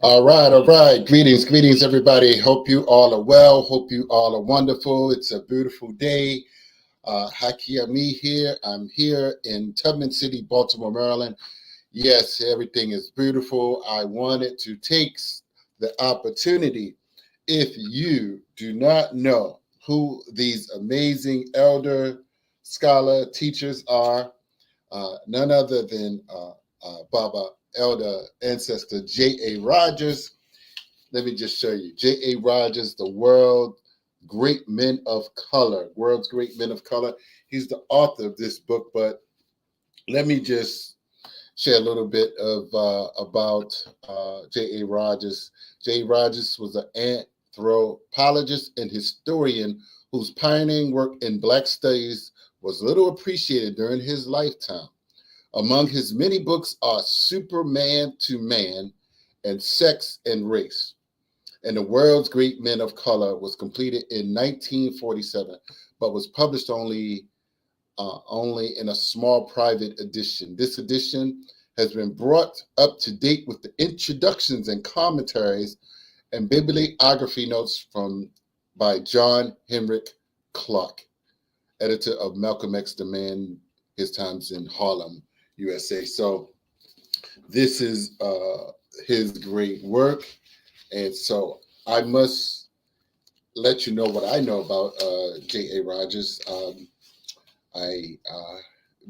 All right. Greetings, everybody. Hope you all are well. Hope you all are wonderful. It's a beautiful day. Haki Me here. I'm here in Tubman City, Baltimore, Maryland. Yes, everything is beautiful. I wanted to take the opportunity. If you do not know who these amazing elder scholar teachers are, none other than Baba Elder Ancestor J.A. Rogers. Let me just show you. J.A. Rogers, the world great men of color, world's great men of color. He's the author of this book, but let me just share a little bit of about J.A. Rogers. J.A. Rogers was an anthropologist and historian whose pioneering work in Black studies was little appreciated during his lifetime. Among his many books are Superman to Man and Sex and Race. And the world's great men of color was completed in 1947, but was published only in a small private edition. This edition has been brought up to date with the introductions and commentaries and bibliography notes by John Henrik Clarke, editor of Malcolm X The Man, His Times in Harlem, USA. So this is his great work. And so I must let you know what I know about J.A. Rogers. I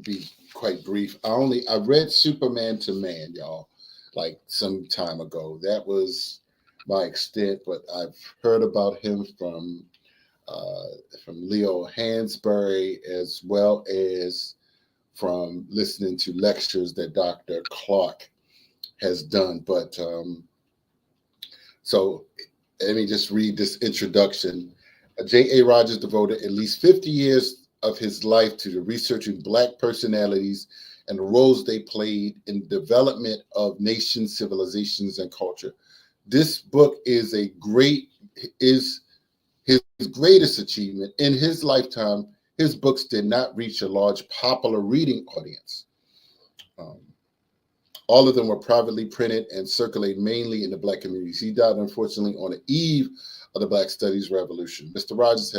be quite brief. I read Superman to Man, y'all, like some time ago. That was my extent, but I've heard about him from Leo Hansberry, as well as from listening to lectures that Dr. Clarke has done. But so let me just read this introduction. J.A. Rogers devoted at least 50 years of his life to the researching Black personalities and the roles they played in the development of nations, civilizations, and culture. This book is his greatest achievement. In his lifetime, his books did not reach a large popular reading audience. All of them were privately printed and circulated mainly in the Black communities. He died, unfortunately, on the eve of the Black Studies Revolution. Mr. Rogers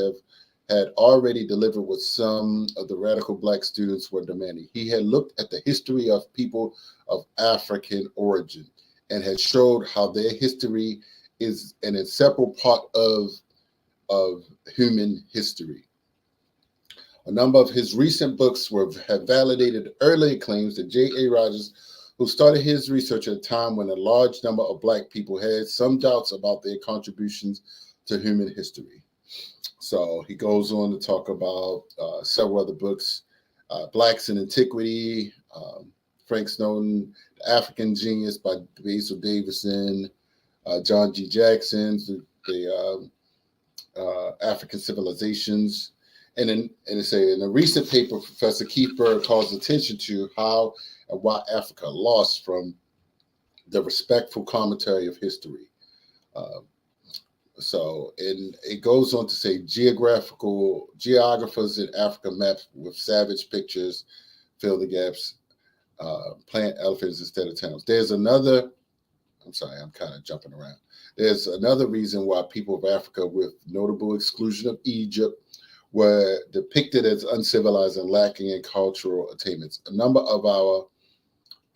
had already delivered what some of the radical Black students were demanding. He had looked at the history of people of African origin and had showed how their history is an inseparable part of human history. A number of his recent books have validated earlier claims that J.A. Rogers, who started his research at a time when a large number of Black people had some doubts about their contributions to human history. So he goes on to talk about several other books, Blacks in Antiquity, Frank Snowden, The African Genius by Basil Davidson, John G. Jackson's the African Civilizations. And in a recent paper, Professor Keith Berg calls attention to how and why Africa lost from the respectful commentary of history. And it goes on to say geographers in Africa maps with savage pictures fill the gaps, plant elephants instead of towns. I'm sorry, I'm kind of jumping around. There's another reason why people of Africa, with notable exclusion of Egypt, were depicted as uncivilized and lacking in cultural attainments. A number of our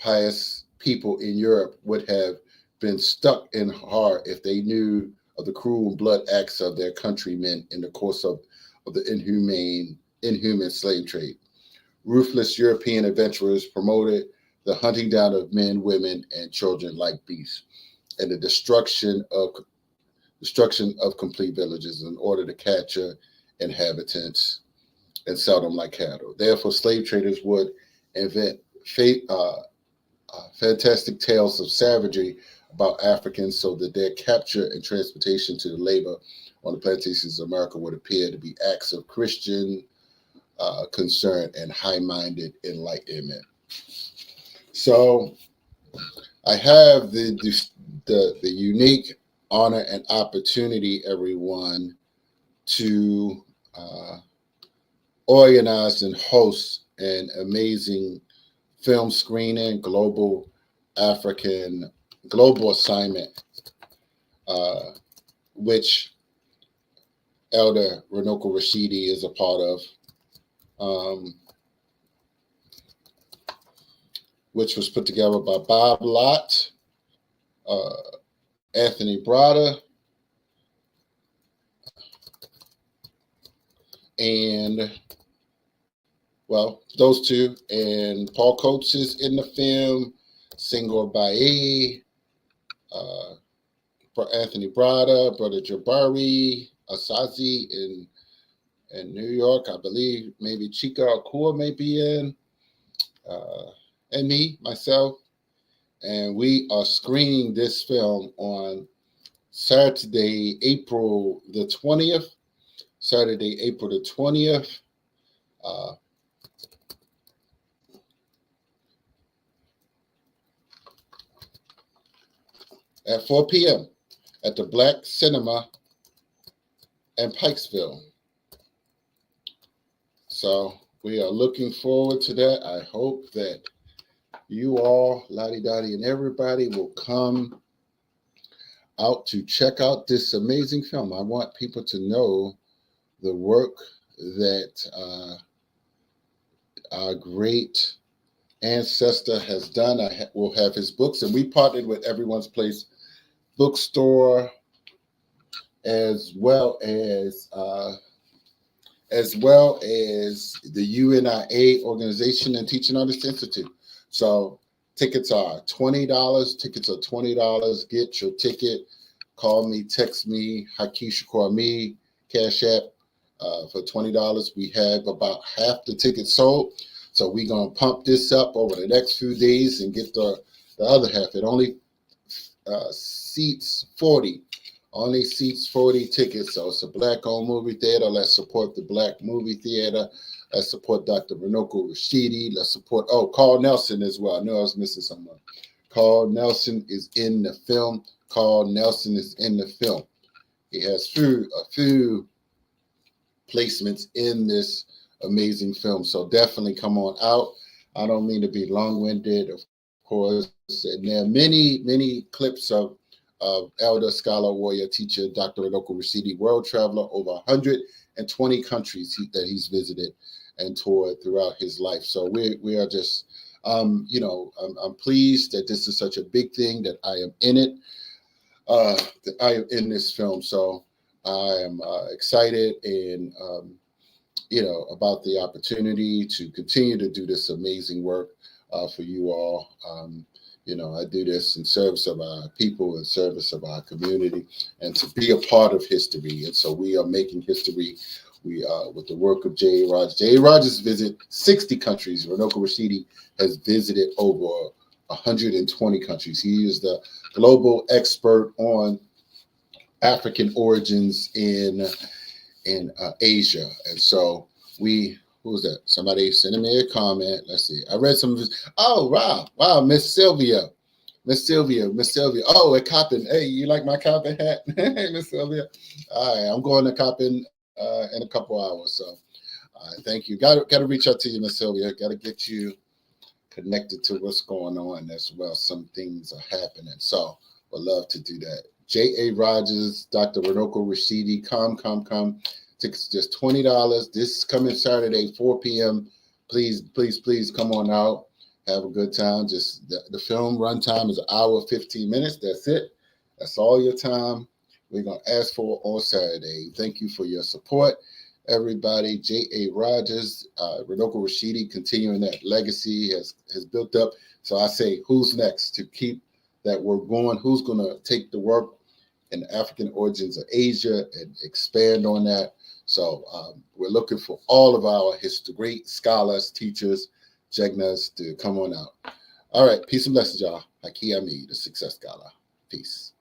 pious people in Europe would have been stuck in horror if they knew of the cruel blood acts of their countrymen in the course of the inhuman slave trade. Ruthless European adventurers promoted the hunting down of men, women, and children like beasts, and the destruction of complete villages in order to capture inhabitants and sell them like cattle. Therefore, slave traders would invent fantastic tales of savagery about Africans so that their capture and transportation to the labor on the plantations of America would appear to be acts of Christian concern and high-minded enlightenment. So I have the unique honor and opportunity, everyone, to organize and host an amazing film screening, global assignment which Elder Runoko Rashidi is a part of, which was put together by Bob Lott, Anthony Brada, and well, those two, and Paul Coates is in the film, Senghor Baye, Anthony Brada, Brother Jabari, Asazi in New York, I believe. Maybe Chika Akua may be in, and me, myself. And we are screening this film on Saturday, April the 20th. Saturday, April the 20th. At 4 p.m. at the Black Cinema in Pikesville. So we are looking forward to that. I hope that you all, Lottie Dottie, and everybody will come out to check out this amazing film. I want people to know the work that our great ancestor has done. Will have his books, and we partnered with Everyone's Place bookstore, as well as the UNIA Organization and Teaching Artists Institute. So tickets are $20. Tickets are $20. Get your ticket. Call me, text me, Hakeisha Kwame, Cash App for $20. We have about half the tickets sold. So we're going to pump this up over the next few days and get the other half. It only seats 40. Only seats 40 tickets. So it's a Black-owned movie theater. Let's support the Black movie theater. Let's support Dr. Runoko Rashidi. Let's support, Carl Nelson as well. I knew I was missing someone. Carl Nelson is in the film. Carl Nelson is in the film. He has a few placements in this amazing film. So definitely come on out. I don't mean to be long-winded, of course. And there are many, many clips of elder, scholar, warrior, teacher, Dr. Runoko Rashidi, world traveler, over 120 countries that he's visited and toured throughout his life. So we are just, I'm pleased that this is such a big thing, that I am in it, that I am in this film. So I am excited and, about the opportunity to continue to do this amazing work for you all. I do this in service of our people, in service of our community, and to be a part of history. And so we are making history. We with the work of J.A. Rogers. J.A. Rogers visited 60 countries. Runoko Rashidi has visited over 120 countries. He is the global expert on African origins in Asia. And so who was that? Somebody sent me a comment. Let's see. I read some of his. Oh, wow, Miss Sylvia. Oh, a Coppin. Hey, you like my Coppin hat? Hey, Miss Sylvia. All right, I'm going to Coppin in a couple hours. So thank you. Got to reach out to you, Miss Sylvia. Got to get you connected to what's going on as well. Some things are happening. So would love to do that. J.A. Rogers, Dr. Runoko Rashidi, come. Tickets just $20. This coming Saturday, 4 p.m. Please come on out. Have a good time. Just the film runtime is an hour, 15 minutes. That's it. That's all your time we're going to ask for on Saturday. Thank you for your support, everybody. J.A. Rogers, Runoko Rashidi, continuing that legacy has built up. So I say, who's next to keep that work going? Who's going to take the work in the African origins of Asia and expand on that? So we're looking for all of our great scholars, teachers, Jegnas to come on out. All right. Peace and blessings, y'all. Haki Ami, the Success Scholar. Peace.